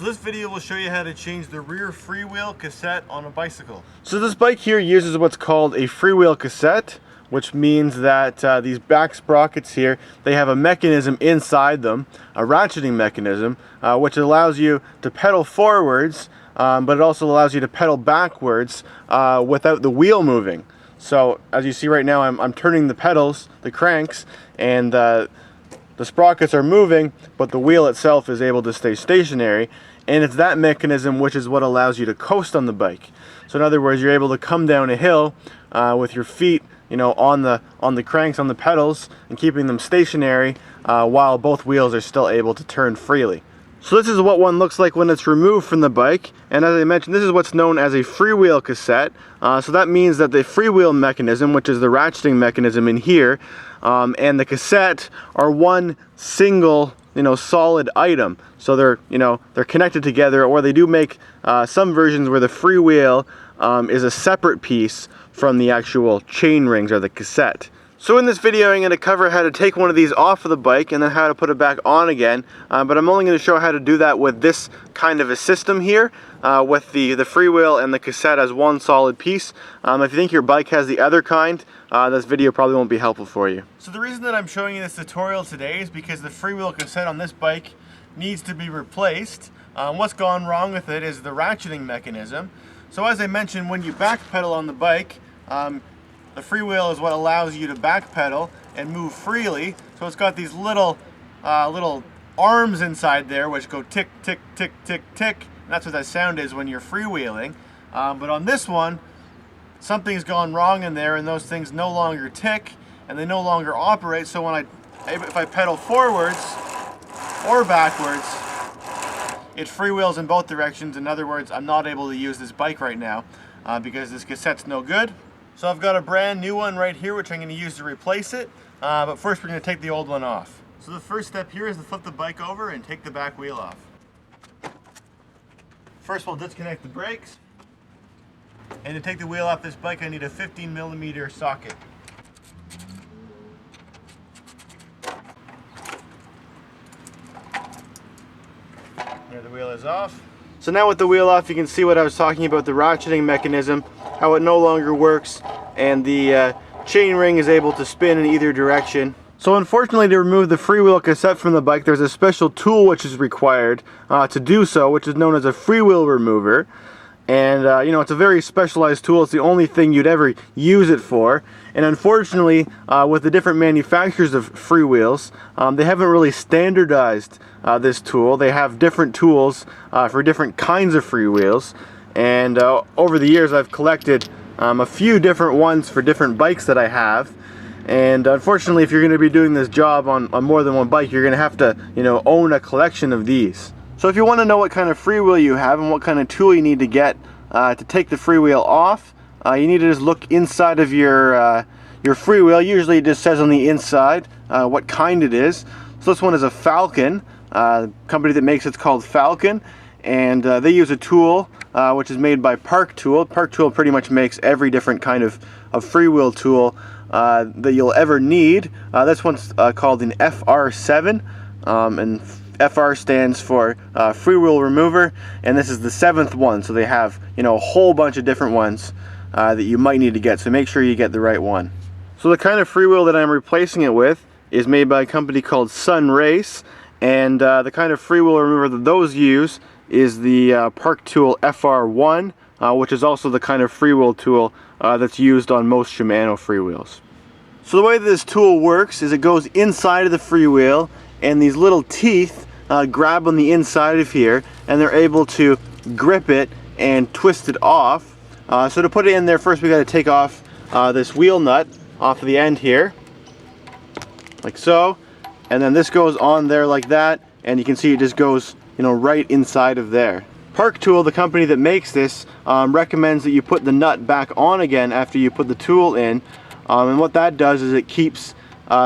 So this video will show you how to change the rear freewheel cassette on a bicycle. So this bike here uses what's called a freewheel cassette, which means that these back sprockets here, they have a mechanism inside them, a ratcheting mechanism, which allows you to pedal forwards, but it also allows you to pedal backwards without the wheel moving. So as you see right now, I'm turning the pedals, the cranks, and the sprockets are moving, but the wheel itself is able to stay stationary, and it's that mechanism which is what allows you to coast on the bike. So in other words, you're able to come down a hill with your feet, on the cranks, on the pedals, and keeping them stationary while both wheels are still able to turn freely. So this is what one looks like when it's removed from the bike, and as I mentioned, this is what's known as a freewheel cassette. So that means that the freewheel mechanism, which is the ratcheting mechanism in here, and the cassette are one single, solid item. So they're connected together, or they do make some versions where the freewheel is a separate piece from the actual chain rings or the cassette. So in this video I'm going to cover how to take one of these off of the bike and then how to put it back on again, but I'm only going to show how to do that with this kind of a system here, with the freewheel and the cassette as one solid piece. If you think your bike has the other kind, this video probably won't be helpful for you. So the reason that I'm showing you this tutorial today is because the freewheel cassette on this bike needs to be replaced. What's gone wrong with it is the ratcheting mechanism. So as I mentioned, when you backpedal on the bike, the freewheel is what allows you to backpedal and move freely. So it's got these little arms inside there which go tick, tick, tick, tick, tick. And that's what that sound is when you're freewheeling. But on this one, something's gone wrong in there, and those things no longer tick and they no longer operate. So when if I pedal forwards or backwards, it freewheels in both directions. In other words, I'm not able to use this bike right now because this cassette's no good. So I've got a brand new one right here which I'm going to use to replace it, but first we're going to take the old one off. So the first step here is to flip the bike over and take the back wheel off. First we'll disconnect the brakes, and to take the wheel off this bike I need a 15mm socket. There, the wheel is off. So now with the wheel off, you can see what I was talking about, the ratcheting mechanism, how it no longer works, and the chain ring is able to spin in either direction. So unfortunately, to remove the freewheel cassette from the bike, there's a special tool which is required to do so, which is known as a freewheel remover. And it's a very specialized tool. It's the only thing you'd ever use it for. And unfortunately, with the different manufacturers of freewheels, they haven't really standardized this tool. They have different tools for different kinds of freewheels. And over the years, I've collected a few different ones for different bikes that I have. And unfortunately, if you're going to be doing this job on more than one bike, you're going to have to, own a collection of these. So if you want to know what kind of freewheel you have and what kind of tool you need to get to take the freewheel off, you need to just look inside of your freewheel. Usually it just says on the inside what kind it is. So this one is a Falcon. The company that makes it's called Falcon, and they use a tool which is made by Park Tool. Park Tool pretty much makes every different kind of freewheel tool that you'll ever need. This one's called an FR7, and FR stands for freewheel remover, and this is the 7th one. So they have a whole bunch of different ones that you might need to get. So make sure you get the right one. So the kind of freewheel that I'm replacing it with is made by a company called Sun Race, and the kind of freewheel remover that those use is the Park Tool FR1, which is also the kind of freewheel tool that's used on most Shimano freewheels. So the way this tool works is it goes inside of the freewheel, and these little teeth grab on the inside of here, and they're able to grip it and twist it off. So to put it in there, first we got to take off this wheel nut off of the end here, like so, and then this goes on there like that, and you can see it just goes right inside of there. Park Tool, the company that makes this, recommends that you put the nut back on again after you put the tool in, and what that does is it keeps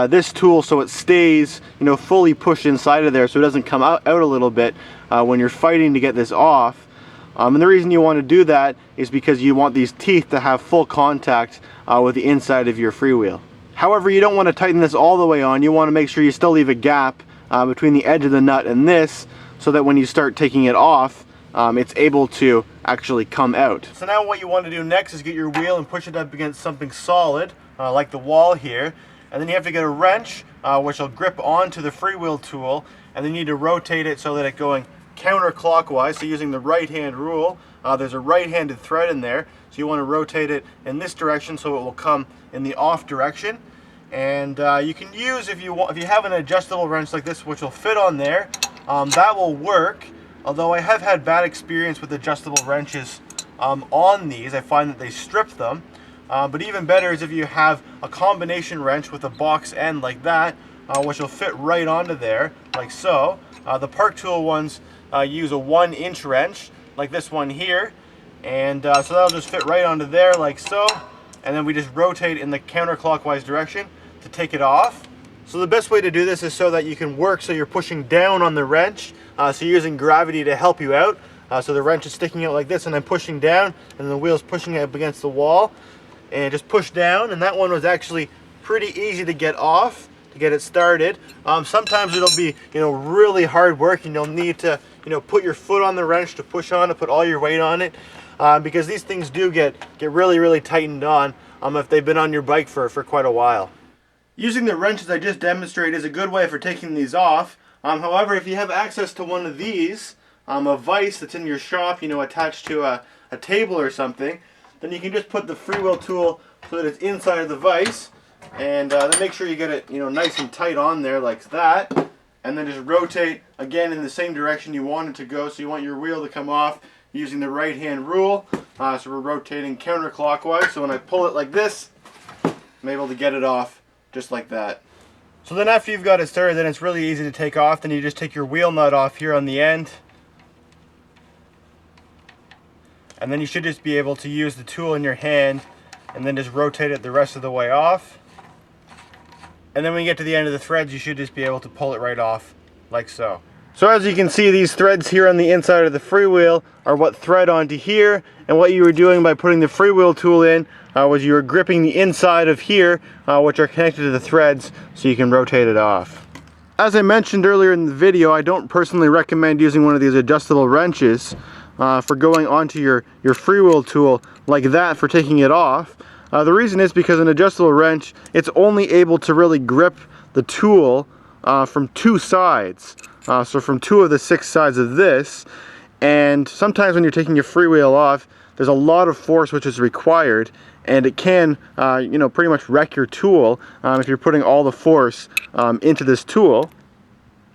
this tool so it stays fully pushed inside of there, so it doesn't come out a little bit when you're fighting to get this off. And the reason you want to do that is because you want these teeth to have full contact with the inside of your freewheel. However, you don't want to tighten this all the way on. You want to make sure you still leave a gap between the edge of the nut and this, so that when you start taking it off, it's able to actually come out. So now what you want to do next is get your wheel and push it up against something solid, like the wall here. And then you have to get a wrench, which will grip onto the Freewheel tool. And then you need to rotate it so that it's going counterclockwise. So using the right hand rule, there's a right-handed thread in there. So you want to rotate it in this direction so it will come in the off direction. And you can use, if you have an adjustable wrench like this, which will fit on there, that will work. Although I have had bad experience with adjustable wrenches on these. I find that they strip them. But even better is if you have a combination wrench with a box end like that, which will fit right onto there, like so. The Park Tool ones use a 1-inch wrench, like this one here. And so that'll just fit right onto there, like so. And then we just rotate in the counterclockwise direction to take it off. So the best way to do this is so that you can work so you're pushing down on the wrench. So you're using gravity to help you out. So the wrench is sticking out like this and I'm pushing down and the wheel's pushing up against the wall. And just push down, and that one was actually pretty easy to get off, to get it started. Sometimes it'll be, really hard work and you'll need to, put your foot on the wrench to push on it, put all your weight on it. Because these things do get really, really tightened on if they've been on your bike for quite a while. Using the wrenches I just demonstrated is a good way for taking these off. However, if you have access to one of these, a vise that's in your shop, attached to a table or something, then you can just put the Freewheel tool so that it's inside of the vise, and then make sure you get it, nice and tight on there like that, and then just rotate again in the same direction you want it to go. So you want your wheel to come off using the right hand rule. So we're rotating counterclockwise. So when I pull it like this, I'm able to get it off just like that. So then after you've got it started, then it's really easy to take off. Then you just take your wheel nut off here on the end. And then you should just be able to use the tool in your hand and then just rotate it the rest of the way off. And then when you get to the end of the threads, you should just be able to pull it right off, like so. So as you can see, these threads here on the inside of the Freewheel are what thread onto here. And what you were doing by putting the Freewheel tool in was you were gripping the inside of here, which are connected to the threads, so you can rotate it off. As I mentioned earlier in the video, I don't personally recommend using one of these adjustable wrenches for going onto your Freewheel tool like that for taking it off. The reason is because an adjustable wrench, it's only able to really grip the tool from two sides. So from 2 of the 6 sides of this, and sometimes when you're taking your Freewheel off, there's a lot of force which is required, and it can pretty much wreck your tool if you're putting all the force into this tool.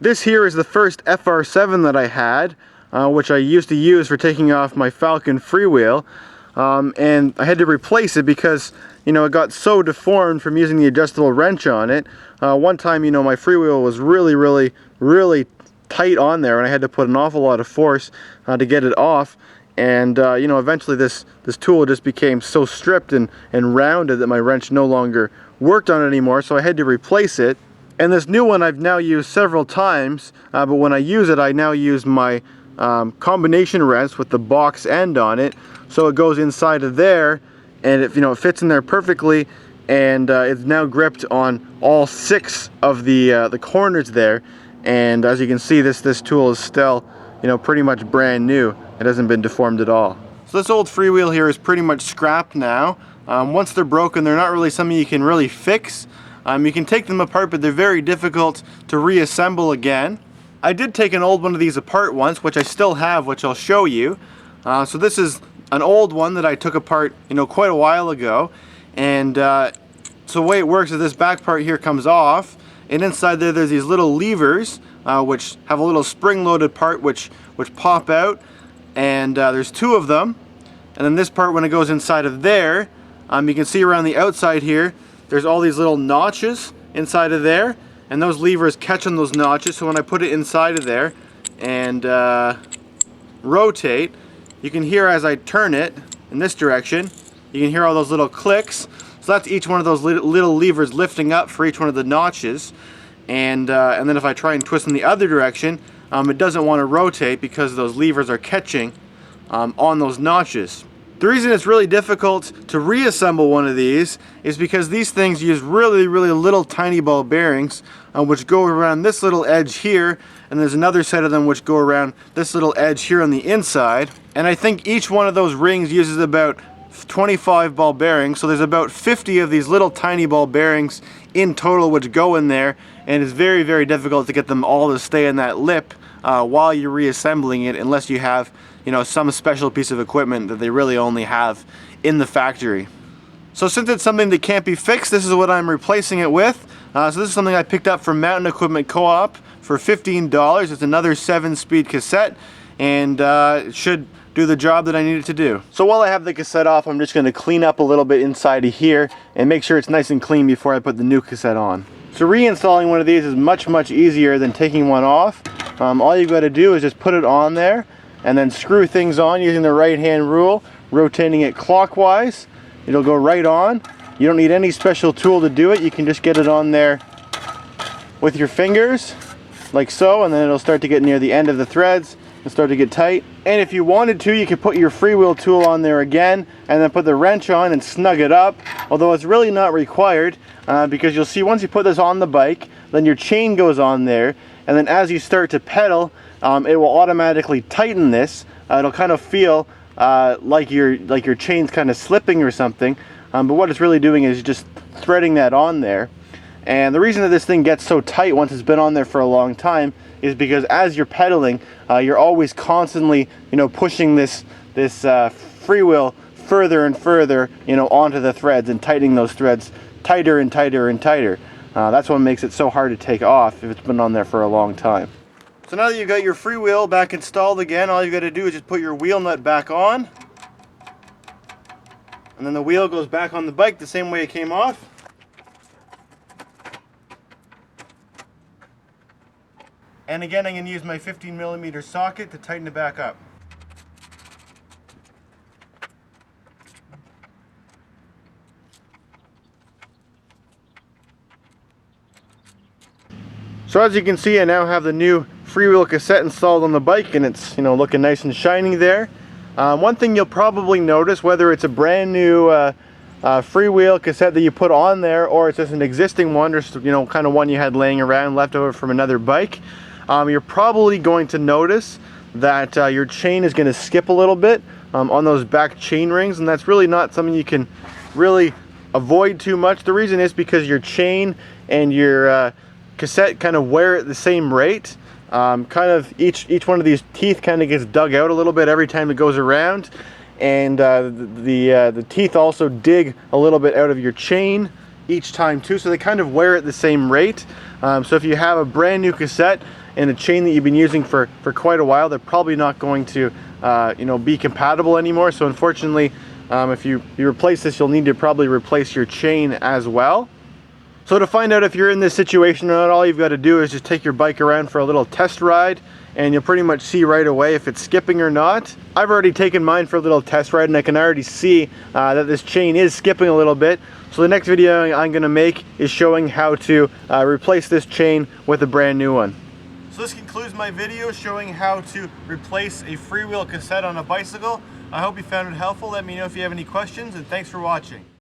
This here is the first FR7 that I had, which I used to use for taking off my Falcon Freewheel, and I had to replace it because it got so deformed from using the adjustable wrench on it. One time my Freewheel was really tight on there, and I had to put an awful lot of force to get it off. And eventually this tool just became so stripped and rounded that my wrench no longer worked on it anymore, so I had to replace it. And this new one I've now used several times, but when I use it, I now use my combination wrench with the box end on it, so it goes inside of there, and it fits in there perfectly, and it's now gripped on all 6 of the corners there. And as you can see, this tool is still pretty much brand new. It hasn't been deformed at all. So this old Freewheel here is pretty much scrapped now. Once they're broken, they're not really something you can really fix. You can take them apart, but they're very difficult to reassemble again. I did take an old one of these apart once, which I still have, which I'll show you. So this is an old one that I took apart quite a while ago. And so the way it works is this back part here comes off, and inside there's these little levers which have a little spring-loaded part which pop out, and there's 2 of them. And then this part, when it goes inside of there, you can see around the outside here, there's all these little notches inside of there, and those levers catch on those notches. So when I put it inside of there and rotate, you can hear as I turn it in this direction, you can hear all those little clicks. So that's each one of those little levers lifting up for each one of the notches. And then if I try and twist in the other direction, it doesn't want to rotate because those levers are catching on those notches. The reason it's really difficult to reassemble one of these is because these things use really little tiny ball bearings which go around this little edge here, and there's another set of them which go around this little edge here on the inside. And I think each one of those rings uses about 25 ball bearings, so there's about 50 of these little tiny ball bearings in total which go in there, and it's very difficult to get them all to stay in that lip while you're reassembling it, unless you have, you know, some special piece of equipment that they really only have in the factory. So since it's something that can't be fixed, this is what I'm replacing it with. So this is something I picked up from Mountain Equipment Co-op for $15. It's another 7-speed cassette, and it should do the job that I need it to do. So while I have the cassette off, I'm just going to clean up a little bit inside of here and make sure it's nice and clean before I put the new cassette on. So reinstalling one of these is much easier than taking one off. All you've got to do is just put it on there and then screw things on using the right hand rule, rotating it clockwise. It'll go right on. You don't need any special tool to do it. You can just get it on there with your fingers, like so, and then it'll start to get near the end of the threads and start to get tight. And if you wanted to, you could put your Freewheel tool on there again and then put the wrench on and snug it up, although it's really not required because you'll see once you put this on the bike, then your chain goes on there, and then as you start to pedal, it will automatically tighten this. It'll kind of feel like your chain's kind of slipping or something, but what it's really doing is just threading that on there. And the reason that this thing gets so tight once it's been on there for a long time is because as you're pedaling, you're always constantly, you know, pushing this Freewheel further and further, you know, onto the threads and tightening those threads tighter and tighter and tighter. That's what makes it so hard to take off if it's been on there for a long time. So now that you've got your Freewheel back installed again, all you've got to do is just put your wheel nut back on, and then the wheel goes back on the bike the same way it came off. And again, I'm going to use my 15mm socket to tighten it back up. So as you can see, I now have the new Freewheel cassette installed on the bike, and it's, you know, looking nice and shiny there. One thing you'll probably notice, whether it's a brand new Freewheel cassette that you put on there, or it's just an existing one, or, you know, kind of one you had laying around left over from another bike, you're probably going to notice that your chain is going to skip a little bit on those back chain rings, and that's really not something you can really avoid too much. The reason is because your chain and your cassette kind of wear at the same rate. Kind of each one of these teeth kind of gets dug out a little bit every time it goes around, and the teeth also dig a little bit out of your chain each time too, so they kind of wear at the same rate. So if you have a brand new cassette and a chain that you've been using for quite a while, they're probably not going to you know, be compatible anymore. So unfortunately, if you replace this, you'll need to probably replace your chain as well. So to find out if you're in this situation or not, all you've got to do is just take your bike around for a little test ride, and you'll pretty much see right away if it's skipping or not. I've already taken mine for a little test ride, and I can already see that this chain is skipping a little bit. So the next video I'm going to make is showing how to replace this chain with a brand new one. So this concludes my video showing how to replace a Freewheel cassette on a bicycle. I hope you found it helpful. Let me know if you have any questions, and thanks for watching.